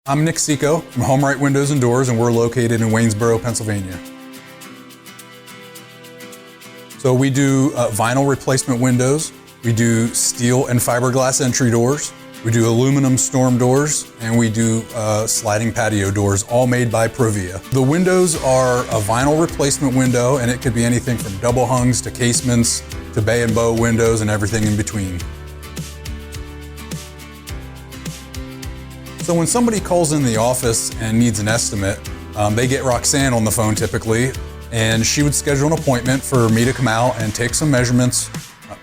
I'm Nick Seco from HomeRite Windows and Doors, and we're located in Waynesboro, Pennsylvania. So we do vinyl replacement windows, we do steel and fiberglass entry doors, we do aluminum storm doors, and we do sliding patio doors, all made by Provia. The windows are a vinyl replacement window, and it could be anything from double hungs to casements to bay and bow windows and everything in between. So when somebody calls in the office and needs an estimate, they get Roxanne on the phone typically, and she would schedule an appointment for me to come out and take some measurements,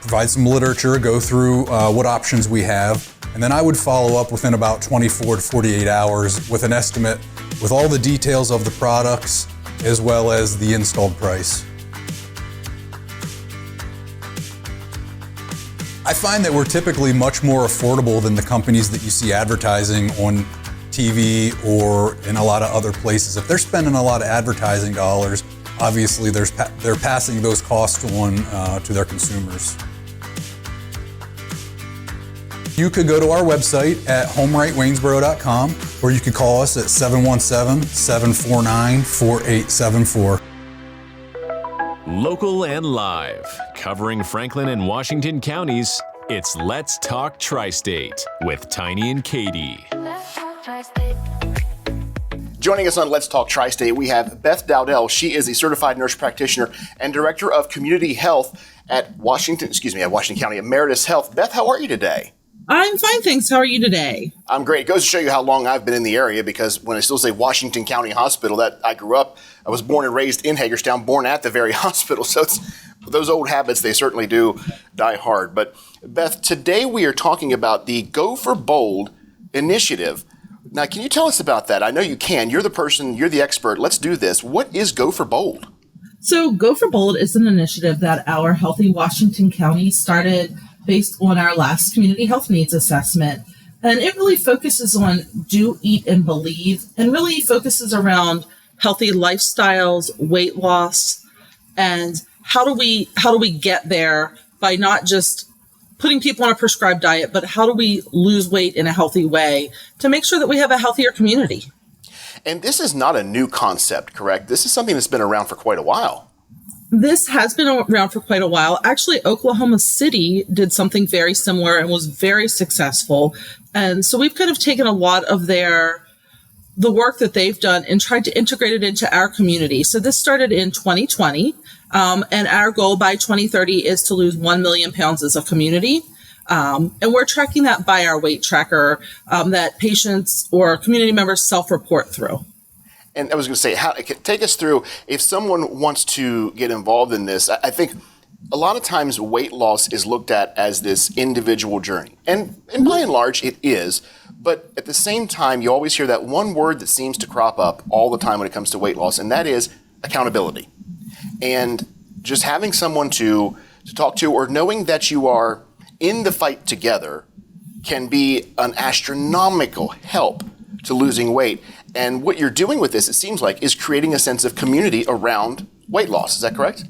provide some literature, go through what options we have, and then I would follow up within about 24 to 48 hours with an estimate with all the details of the products as well as the installed price. I find that we're typically much more affordable than the companies that you see advertising on TV or in a lot of other places. If they're spending a lot of advertising dollars, obviously they're passing those costs on to their consumers. You could go to our website at homeritewaynesboro.com, or you could call us at 717-749-4874. Local and live, covering Franklin and Washington counties, it's Let's Talk TriState with Tiny and Katie. Joining us on Let's Talk TriState, we have Beth Dowdell. She is a certified nurse practitioner and director of community health at Washington County, at Meritus Health. Beth, how are you today? I'm fine, thanks. How are you today? I'm great. It goes to show you how long I've been in the area, because when I still say Washington County Hospital, that I grew up, I was born and raised in Hagerstown, born at the very hospital. So it's those old habits, they certainly do die hard. But Beth, today we are talking about the Go for Bold initiative. Now, can you tell us about that? I know you can. You're the person, you're the expert. Let's do this. What is Go for Bold? So Go for Bold is an initiative that our Healthy Washington County started based on our last community health needs assessment. And it really focuses on do, eat, and believe, and really focuses around healthy lifestyles, weight loss, and how do we get there by not just putting people on a prescribed diet, but how do we lose weight in a healthy way to make sure that we have a healthier community? And this is not a new concept, correct? This is something that's been around for quite a while. This has been around for quite a while. Actually, Oklahoma City did something very similar and was very successful. And so we've kind of taken a lot of the work that they've done and tried to integrate it into our community. So this started in 2020, and our goal by 2030 is to lose 1 million pounds as a community. And we're tracking that by our weight tracker that patients or community members self-report through. And I was going to say, take us through, if someone wants to get involved in this. I think a lot of times weight loss is looked at as this individual journey. And by and large, it is. But at the same time, you always hear that one word that seems to crop up all the time when it comes to weight loss, and that is accountability. And just having someone to talk to, or knowing that you are in the fight together, can be an astronomical help to losing weight. And what you're doing with this, it seems like, is creating a sense of community around weight loss. Is that correct?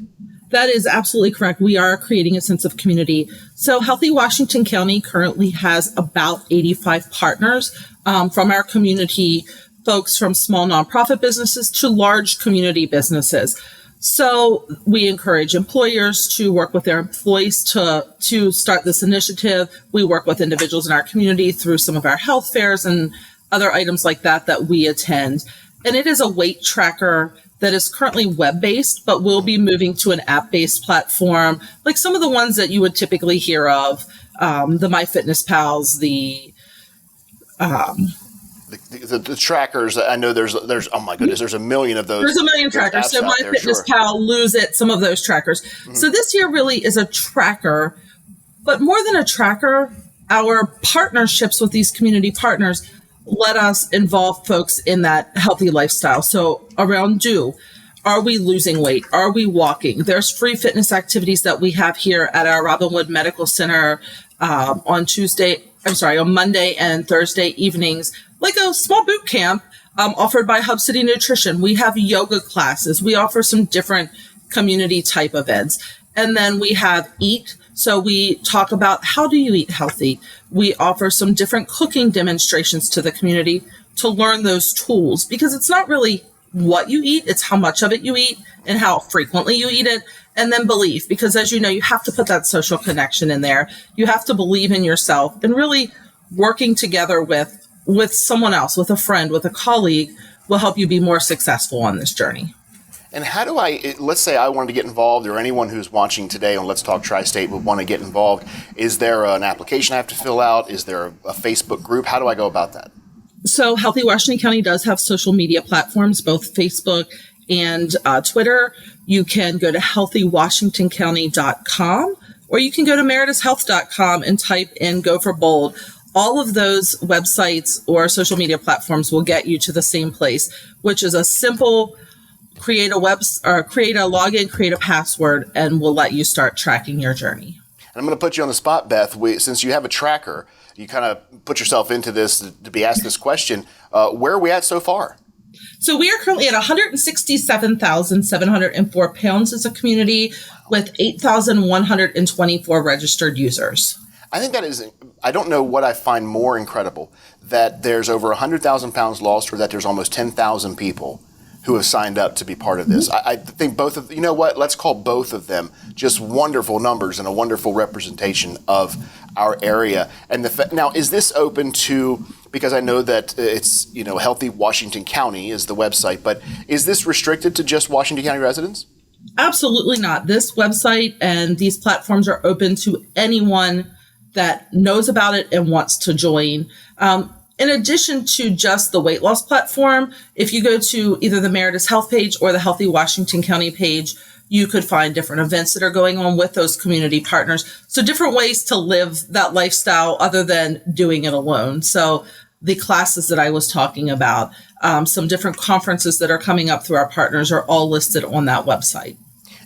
That is absolutely correct. We are creating a sense of community. So Healthy Washington County currently has about 85 partners from our community, folks from small nonprofit businesses to large community businesses. So we encourage employers to work with their employees to start this initiative. We work with individuals in our community through some of our health fairs and other items like that we attend. And it is a weight tracker that is currently web-based, but will be moving to an app-based platform, like some of the ones that you would typically hear of, the MyFitnessPals, the trackers. I know there's oh my goodness, there's a million of those. There's a million trackers. So MyFitnessPal, Lose It, some of those trackers. Mm-hmm. So this year really is a tracker, but more than a tracker, our partnerships with these community partners let us involve folks in that healthy lifestyle. So around are we losing weight? Are we walking? There's free fitness activities that we have here at our Robinwood Medical Center on Monday and Thursday evenings, like a small boot camp offered by Hub City Nutrition. We have yoga classes. We offer some different community type events. And then we have Eat. So we talk about how do you eat healthy. We offer some different cooking demonstrations to the community. to learn those tools, because it's not really what you eat, it's how much of it you eat and how frequently you eat it. And then belief, because as you know, you have to put that social connection in there. You have to believe in yourself, and really working together with someone else, with a friend, with a colleague, will help you be more successful on this journey. And how do let's say I wanted to get involved, or anyone who's watching today on Let's Talk Tri-State would want to get involved. Is there an application I have to fill out? Is there a Facebook group? How do I go about that? So Healthy Washington County does have social media platforms, both Facebook and Twitter. You can go to healthywashingtoncounty.com, or you can go to meritushealth.com and type in Go for Bold. All of those websites or social media platforms will get you to the same place, which is a simple create a login, create a password, and we'll let you start tracking your journey. And I'm going to put you on the spot, Beth. Since you have a tracker, you kind of put yourself into this to be asked this question. Where are we at so far? So we are currently at 167,704 pounds as a community, with 8,124 registered users. I think that is, I don't know what I find more incredible, that there's over 100,000 pounds lost, or that there's almost 10,000 people who have signed up to be part of this. I think both of, you know what, let's call both of them just wonderful numbers and a wonderful representation of our area. And now, is this open to, because I know that it's, Healthy Washington County is the website, but is this restricted to just Washington County residents? Absolutely not. This website and these platforms are open to anyone that knows about it and wants to join. In addition to just the weight loss platform, if you go to either the Meritus Health page or the Healthy Washington County page, you could find different events that are going on with those community partners. So different ways to live that lifestyle other than doing it alone. So the classes that I was talking about, some different conferences that are coming up through our partners are all listed on that website.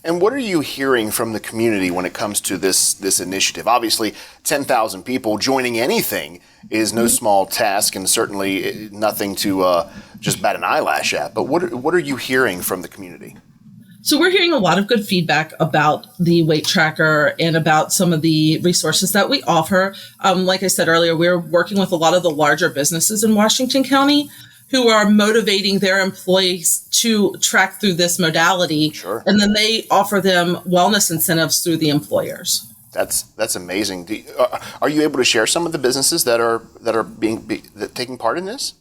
And what are you hearing from the community when it comes to this initiative? Obviously, 10,000 people joining anything is no small task, and certainly nothing to just bat an eyelash at. But what are you hearing from the community? So we're hearing a lot of good feedback about the weight tracker and about some of the resources that we offer. Like I said earlier, we're working with a lot of the larger businesses in Washington County who are motivating their employees to track through this modality. Sure. And then they offer them wellness incentives through the employers. That's amazing. Are you able to share some of the businesses that are taking part in this?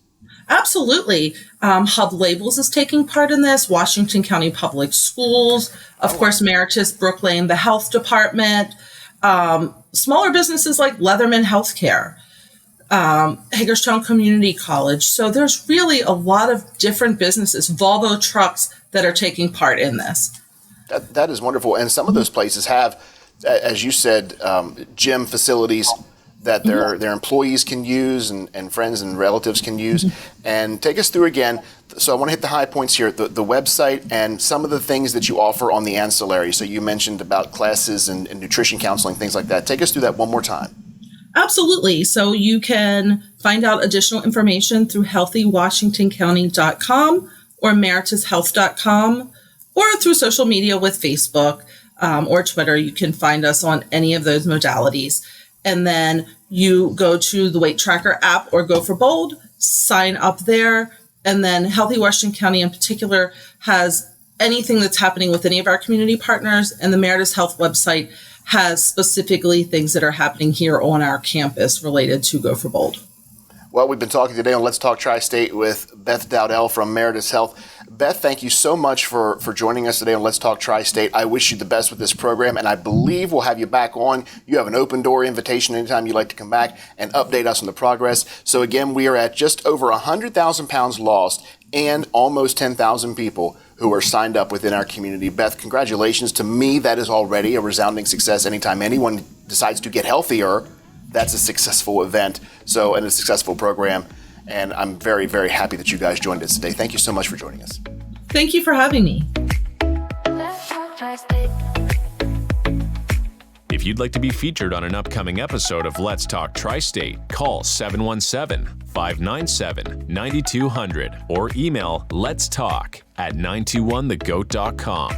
Absolutely. Hub Labels is taking part in this. Washington County Public Schools, of course, Meritus, Brooklyn, the Health Department, smaller businesses like Leatherman Healthcare, Hagerstown Community College. So there's really a lot of different businesses, Volvo trucks, that are taking part in this. That is wonderful. And some of those places have, as you said, gym facilities that their employees can use and friends and relatives can use. And take us through again. So I want to hit the high points here, the website and some of the things that you offer on the ancillary. So you mentioned about classes and nutrition counseling, things like that. Take us through that one more time. Absolutely. So you can find out additional information through healthywashingtoncounty.com or meritushealth.com, or through social media with Facebook or Twitter. You can find us on any of those modalities. And then you go to the Weight Tracker app or Go for Bold, sign up there. And then Healthy Washington County in particular has anything that's happening with any of our community partners, and the Meritus Health website has specifically things that are happening here on our campus related to Go for Bold. Well, we've been talking today on Let's Talk Tri-State with Beth Dowdell from Meritus Health. Beth, thank you so much for joining us today on Let's Talk Tri-State. I wish you the best with this program, and I believe we'll have you back on. You have an open door invitation anytime you'd like to come back and update us on the progress. So again, we are at just over 100,000 pounds lost and almost 10,000 people who are signed up within our community. Beth, congratulations. To me, that is already a resounding success. Anytime anyone decides to get healthier, that's a successful event, and a successful program. And I'm very, very happy that you guys joined us today. Thank you so much for joining us. Thank you for having me. If you'd like to be featured on an upcoming episode of Let's Talk Tri-State, call 717-597-9200 or email letstalk@921thegoat.com.